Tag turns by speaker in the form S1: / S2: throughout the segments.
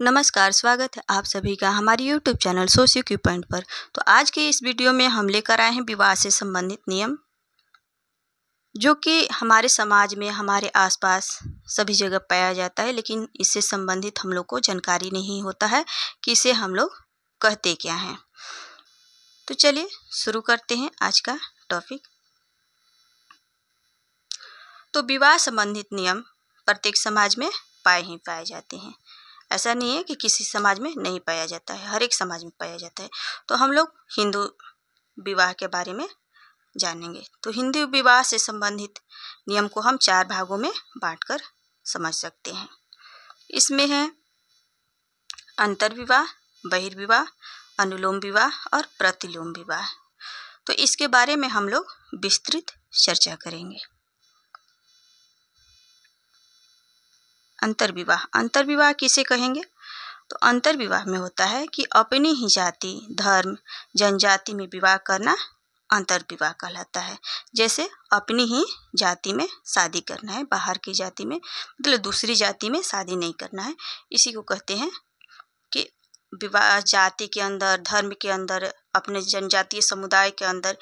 S1: नमस्कार, स्वागत है आप सभी का हमारे YouTube channel socio Q point पर। तो आज के इस वीडियो में हम लेकर आए हैं विवाह से संबंधित नियम, जो कि हमारे समाज में हमारे आसपास सभी जगह पाया जाता है, लेकिन इससे संबंधित हम लोग को जानकारी नहीं होता है कि इसे हम लोग कहते क्या हैं। तो चलिए शुरू करते हैं आज का टॉपिक। तो विवाह संबंधित नियम प्रत्येक समाज में पाए जाते हैं। ऐसा नहीं है कि किसी समाज में नहीं पाया जाता है, हर एक समाज में पाया जाता है। तो हम लोग हिंदू विवाह के बारे में जानेंगे। तो हिंदू विवाह से संबंधित नियम को हम 4 भागों में बांटकर समझ सकते हैं। इसमें है अंतर्विवाह, बहिर्विवाह, अनुलोम विवाह और प्रतिलोम विवाह। तो इसके बारे में हम लोग विस्तृत चर्चा करेंगे। अंतर्विवाह किसे कहेंगे? तो अंतर्विवाह में होता है कि अपनी ही जाति, धर्म, जनजाति में विवाह करना अंतर्विवाह कहलाता है। जैसे अपनी ही जाति में शादी करना है, बाहर की जाति में मतलब दूसरी जाति में शादी नहीं करना है। इसी को कहते हैं कि विवाह जाति के अंदर, धर्म के अंदर, अपने जनजातीय समुदाय के अंदर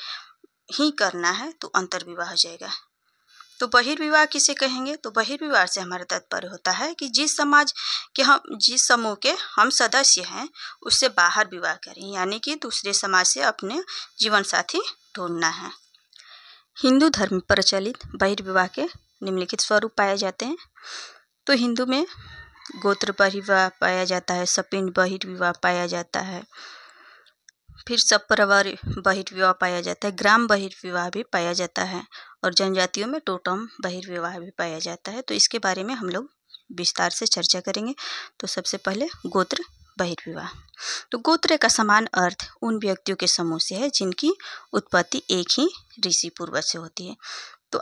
S1: ही करना है, तो अंतर्विवाह हो जाएगा। तो बहिर्विवाह किसे कहेंगे? तो बहिर्विवाह से हमारा तात्पर्य होता है कि जिस समूह के हम सदस्य हैं उससे बाहर विवाह करें, यानी कि दूसरे समाज से अपने जीवन साथी ढूंढना है। हिंदू धर्म में प्रचलित बहिर्विवाह के निम्नलिखित स्वरूप पाए जाते हैं। तो हिंदू में गोत्र बहिर्विवाह पाया जाता है, सपिंड बहिर्विवाह पाया जाता है, फिर सप्रवर बहिर्विवाह पाया जाता है, ग्राम बहिर्विवाह भी पाया जाता है, और जनजातियों में टोटम बहिर्विवाह भी पाया जाता है। तो इसके बारे में हम लोग विस्तार से चर्चा करेंगे। तो सबसे पहले गोत्र बहिर्विवाह। तो गोत्र का समान अर्थ उन व्यक्तियों के समूह से है जिनकी उत्पत्ति एक ही ऋषि पूर्वज से होती है। तो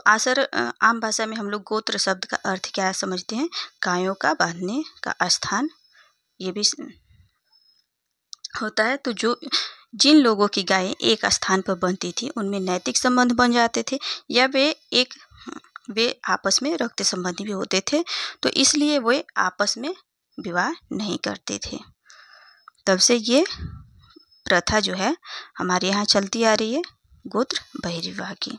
S1: आम भाषा में हम लोग गोत्र शब्द का अर्थ क्या समझते हैं? गायों का बांधने का स्थान, ये भी होता है। तो जिन लोगों की गायें एक स्थान पर बनती थी उनमें नैतिक संबंध बन जाते थे, या वे आपस में रक्त संबंधी भी होते थे, तो इसलिए वे आपस में विवाह नहीं करते थे। तब से ये प्रथा जो है हमारे यहाँ चलती आ रही है गोत्र बहिर्विवाह की।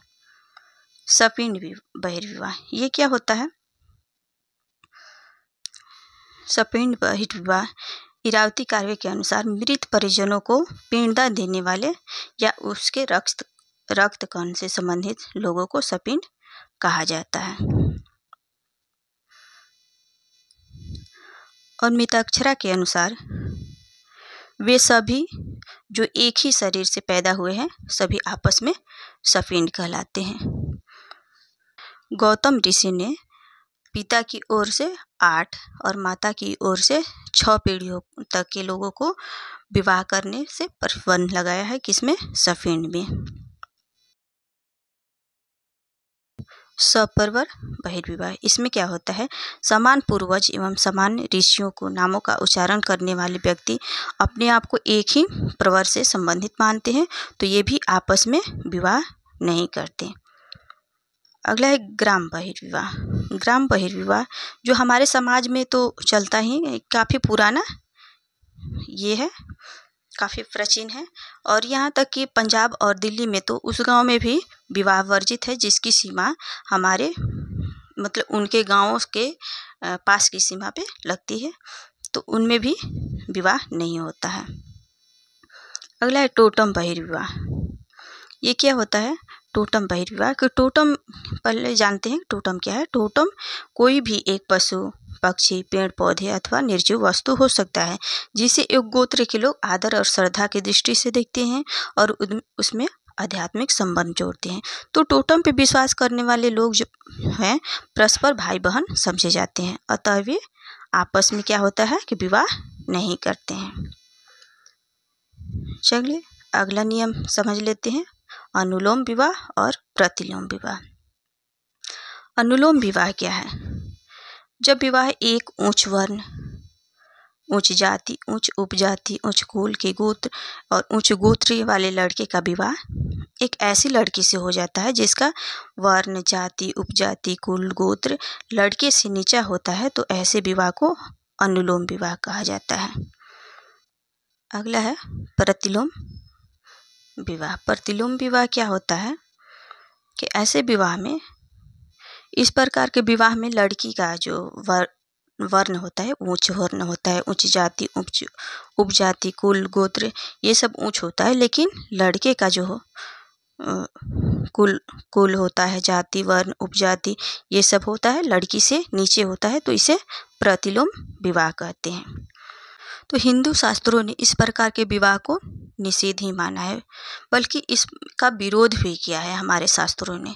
S1: सपिंड बहिर्विवाह, ये क्या होता है? सपिंड बहिर्विवाह इरावती कार्य के अनुसार मृत परिजनों को पिंडदान देने वाले या उसके रक्त कण से संबंधित लोगों को सपिंड कहा जाता है। और मिताक्षरा के अनुसार वे सभी जो एक ही शरीर से पैदा हुए हैं सभी आपस में सपिंड कहलाते हैं। गौतम ऋषि ने पिता की ओर से 8 और माता की ओर से 6 पीढ़ियों तक के लोगों को विवाह करने से प्रतिबंध लगाया है। किसमें? सपिंड में। सपर्वर बहिर्विवाह, इसमें क्या होता है? समान पूर्वज एवं समान ऋषियों को नामों का उच्चारण करने वाले व्यक्ति अपने आप को एक ही प्रवर से संबंधित मानते हैं, तो ये भी आपस में विवाह नहीं करते। अगला है ग्राम बहिर्विवाह। ग्राम बहिर्विवाह जो हमारे समाज में तो चलता ही, काफ़ी पुराना ये है, काफ़ी प्राचीन है, और यहाँ तक कि पंजाब और दिल्ली में तो उस गांव में भी विवाह वर्जित है जिसकी सीमा हमारे मतलब उनके गांवों के पास की सीमा पे लगती है, तो उनमें भी विवाह नहीं होता है। अगला है टोटम बहिर्विवाह। ये क्या होता है? टोटम बहिर्विवाह कि टोटम, पहले जानते हैं टोटम क्या है। टोटम कोई भी एक पशु, पक्षी, पेड़ पौधे अथवा निर्जीव वस्तु हो सकता है जिसे एक गोत्र के लोग आदर और श्रद्धा की दृष्टि से देखते हैं और उसमें आध्यात्मिक संबंध जोड़ते हैं। तो टोटम पे विश्वास करने वाले लोग जो हैं परस्पर भाई बहन समझे जाते हैं, अतः वे आपस में क्या होता है कि विवाह नहीं करते हैं। चलिए अगला नियम समझ लेते हैं, अनुलोम विवाह और प्रतिलोम विवाह। अनुलोम विवाह क्या है? जब विवाह एक उच्च वर्ण, उच्च जाति, उच्च उपजाति, उच्च कुल के गोत्र और उच्च गोत्रीय वाले लड़के का विवाह एक ऐसी लड़की से हो जाता है जिसका वर्ण, जाति, उपजाति, कुल, गोत्र लड़के से नीचा होता है, तो ऐसे विवाह को अनुलोम विवाह कहा जाता है। अगला है प्रतिलोम विवाह। प्रतिलोम विवाह क्या होता है कि ऐसे विवाह में, इस प्रकार के विवाह में लड़की का जो वर्ण होता है, उच्च वर्ण होता है, उच्च जाति, उपजाति, कुल, गोत्र, ये सब उच्च होता है, लेकिन लड़के का जो कुल होता है, जाति, वर्ण, उपजाति, ये सब होता है लड़की से नीचे होता है, तो इसे प्रतिलोम विवाह कहते हैं। तो हिंदू शास्त्रों ने इस प्रकार के विवाह को निषेध ही माना है, बल्कि इसका विरोध भी किया है हमारे शास्त्रों ने।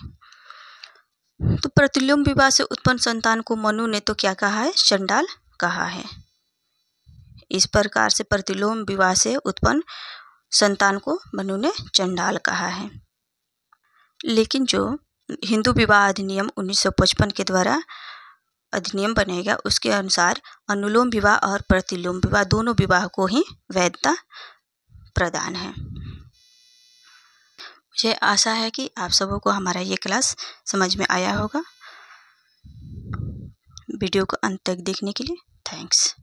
S1: तो प्रतिलोम विवाह से उत्पन्न संतान को मनु ने तो क्या कहा है, चंडाल कहा है। इस प्रकार से प्रतिलोम विवाह से उत्पन्न संतान को मनु ने चंडाल कहा है। लेकिन जो हिंदू विवाह अधिनियम 1955 के द्वारा अधिनियम बनेगा, उसके अनुसार अनुलोम विवाह और प्रतिलोम विवाह दोनों विवाह को ही वैधता प्रदान है। मुझे आशा है कि आप सबों को हमारा ये क्लास समझ में आया होगा। वीडियो को अंत तक देखने के लिए थैंक्स।